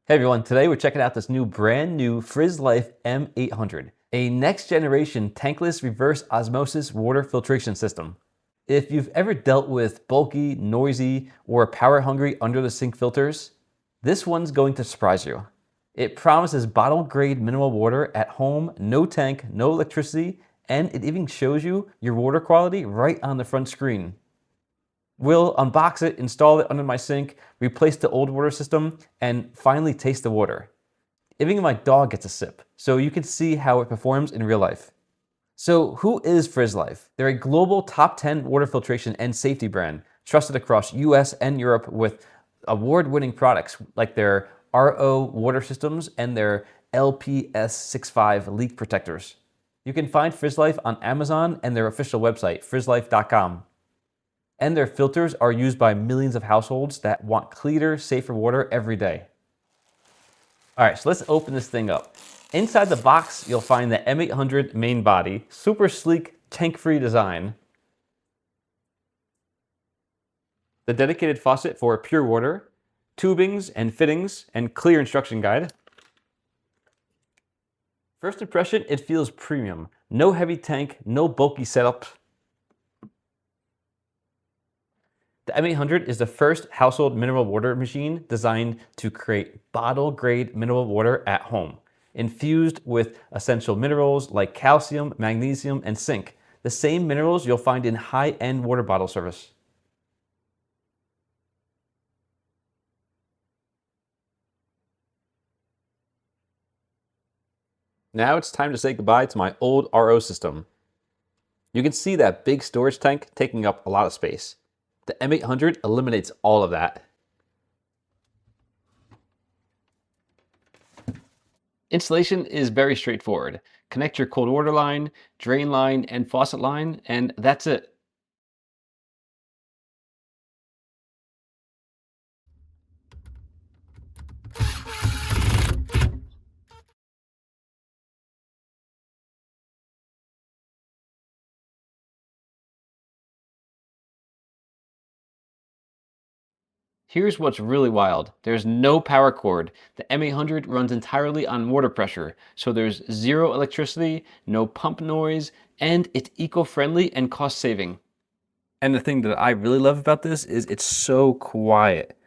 Hey everyone, today we're checking out this brand new Frizzlife M800, a next generation tankless reverse osmosis water filtration system. If you've ever dealt with bulky, noisy, or power hungry under the sink filters, this one's going to surprise you. It promises bottle grade mineral water at home, no tank, no electricity, and it even shows you your water quality right on the front screen. We'll unbox it, install it under my sink, replace the old water system, and finally taste the water. Even my dog gets a sip, so you can see how it performs in real life. So who is Frizzlife? They're a global top 10 water filtration and safety brand, trusted across US and Europe with award-winning products like their RO water systems and their LPS65 leak protectors. You can find Frizzlife on Amazon and their official website, frizzlife.com. And their filters are used by millions of households that want cleaner, safer water every day. All right, so let's open this thing up. Inside the box, you'll find the M800 main body, super sleek, tank-free design. The dedicated faucet for pure water, tubings and fittings, and clear instruction guide. First impression, it feels premium. No heavy tank, no bulky setup. The M800 is the first household mineral water machine designed to create bottle-grade mineral water at home, infused with essential minerals like calcium, magnesium, and zinc, the same minerals you'll find in high-end water bottle service. Now it's time to say goodbye to my old RO system. You can see that big storage tank taking up a lot of space. The M800 eliminates all of that. Installation is very straightforward. Connect your cold water line, drain line, and faucet line, and that's it. Here's what's really wild. There's no power cord. The M800 runs entirely on water pressure, so there's zero electricity, no pump noise, and it's eco-friendly and cost-saving. And the thing that I really love about this is it's so quiet.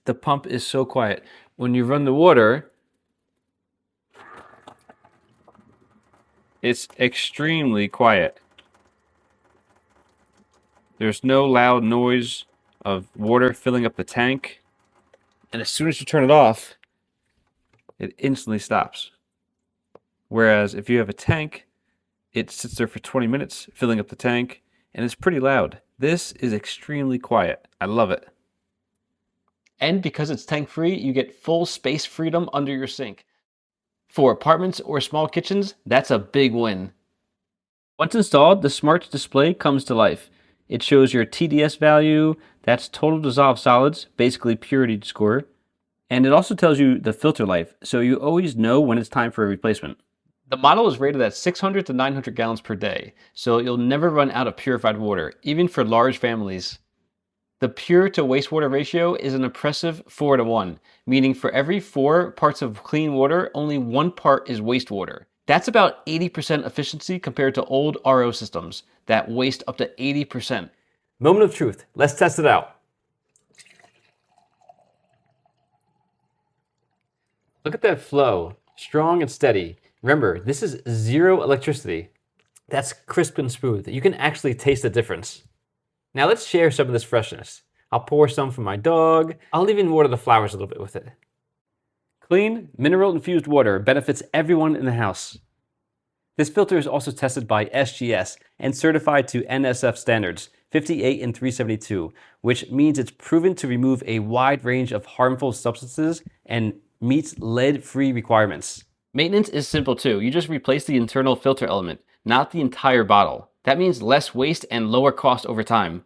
The pump is so quiet. When you run the water, it's extremely quiet. There's no loud noise of water filling up the tank. And as soon as you turn it off, it instantly stops. Whereas if you have a tank, it sits there for 20 minutes filling up the tank, and it's pretty loud. This is extremely quiet. I love it. And because it's tank-free, you get full space freedom under your sink. For apartments or small kitchens, that's a big win. Once installed, the smart display comes to life. It shows your TDS value, that's total dissolved solids, basically purity score, and it also tells you the filter life, so you always know when it's time for a replacement. The model is rated at 600 to 900 gallons per day, so you'll never run out of purified water, even for large families. The pure to wastewater ratio is an impressive 4:1, meaning for every 4 parts of clean water, only 1 part is wastewater. That's about 80% efficiency compared to old RO systems that waste up to 80%. Moment of truth. Let's test it out. Look at that flow. Strong and steady. Remember, this is zero electricity. That's crisp and smooth. You can actually taste the difference. Now let's share some of this freshness. I'll pour some for my dog. I'll even water the flowers a little bit with it. Clean, mineral-infused water benefits everyone in the house. This filter is also tested by SGS and certified to NSF standards 58 and 372, which means it's proven to remove a wide range of harmful substances and meets lead-free requirements. Maintenance is simple too. You just replace the internal filter element, not the entire bottle. That means less waste and lower cost over time.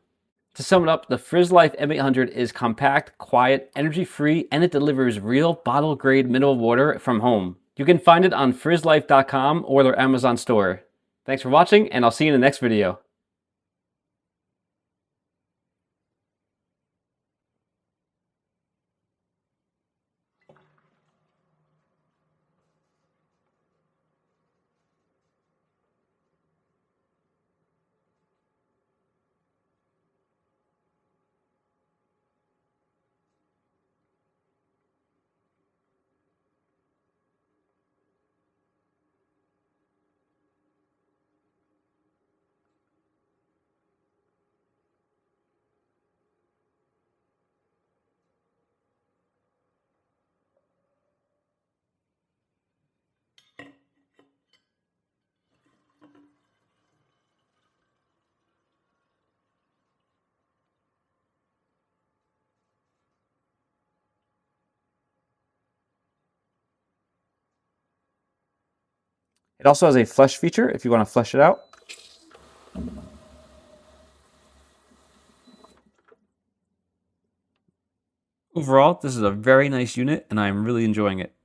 To sum it up, the Frizzlife M800 is compact, quiet, energy-free, and it delivers real bottle-grade mineral water from home. You can find it on frizzlife.com or their Amazon store. Thanks for watching, and I'll see you in the next video. It also has a flush feature if you want to flush it out. Overall, this is a very nice unit and I'm really enjoying it.